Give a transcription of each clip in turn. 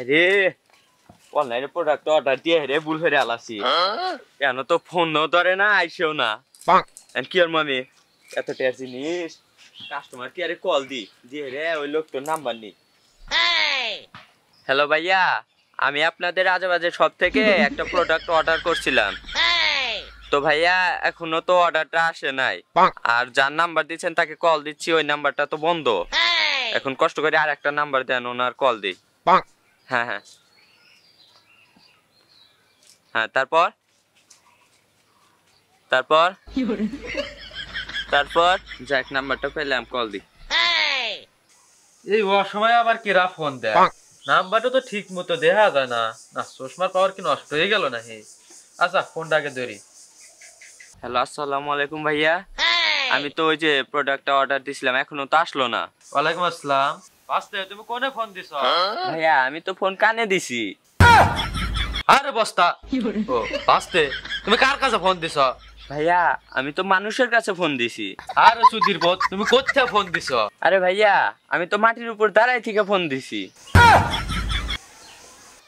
আরে অনলাইনে product order দিয়ে রে ভুল হয়ে আলাসি কেন তো ফোনও ধরে না আইসেও না কি আর মামি এত টের জিনিস কাস্টমার কেয়ারে কল দিয়ে রে ওই লোক তোর নাম্বার নি। হ্যালো ভাইয়া, আমি আপনাদের আজেবাজে সব থেকে একটা প্রোডাক্ট অর্ডার করছিলাম তো ভাইয়া এখনো তো অর্ডারটা আসে নাই, আর যার নাম্বার দিচ্ছেন তাকে কল দিচ্ছি ওই নাম্বারটা তো বন্ধ। এখন কষ্ট করে আর একটা নাম্বার দেন ওনার কল দিই। হ্যাঁ হ্যাঁ হ্যাঁ তারপর তারপর তারপর যাক নাম্বারটা পেলাম কল দিই। এই অসময় আবার কেরা ফোন দেয়? নাম্বারটা তো ঠিক মতো দেখা যায় না। না চশমার পাওয়ার কি নষ্ট হয়ে গেল না? হে আচ্ছা ফোনটা আগে ধরি। হ্যালো আসসালামু আলাইকুম ভাইয়া, আমি তো ওই যে প্রোডাক্টটা অর্ডার দিছিলাম এখনো তো আসলো না। ওয়ালাইকুম আসসালাম। বাস্তে তুমি কোনে ফোন দিছো? ভাইয়া আমি তো ফোন কানে দিছি। আরে বস্তা ও বাস্তে তুমি কার কাছে ফোন দিছো? ভাইয়া আমি তো মানুষের কাছে ফোন দিছি। আরে সুধীর বোধ তুমি কোথায় ফোন দিছো? আরে ভাইয়া আমি তো মাটির উপর দাঁড়াই থেকে ফোন দিছি।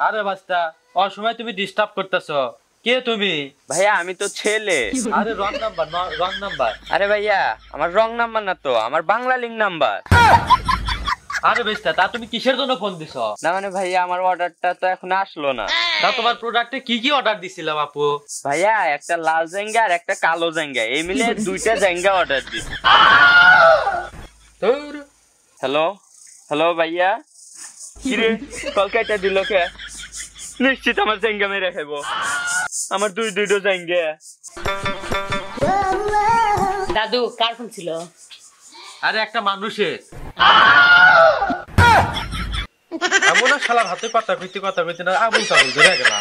আরে বাস্তা অসময় তুমি ডিস্টার্ব করতেছো। কে তুমি? ভাইয়া আমি তো ছেলে। আরে রং নাম্বার রং নাম্বার। আরে ভাইয়া আমার রং নাম্বার না তো, আমার বাংলা লিঙ্ক নাম্বার। আরে বেস্তা তা তুমি কিসের জন্য ফোন দিছো? না মানে ভাইয়া আমার অর্ডারটা তো এখন আসলো না। তা তোমার প্রোডাক্টে কি কি অর্ডার দিছিলাম আপু? ভাইয়া একটা লাল জাঙ্গা আর একটা কালো জাঙ্গা এই মিলে দুইটা জাঙ্গা অর্ডার দিছি। হ্যালো হ্যালো ভাইয়া, কিরে কল কাটা দিল কে? নিশ্চিত আমার জাঙ্গা মেরে খাইবো, আমার দুইটা জাঙ্গা। দাদু কার ফোন ছিল? আরে একটা মানুষের। এমন শালার হাতে কথা কইতে না আবুল তাবুল ধরে গেলা।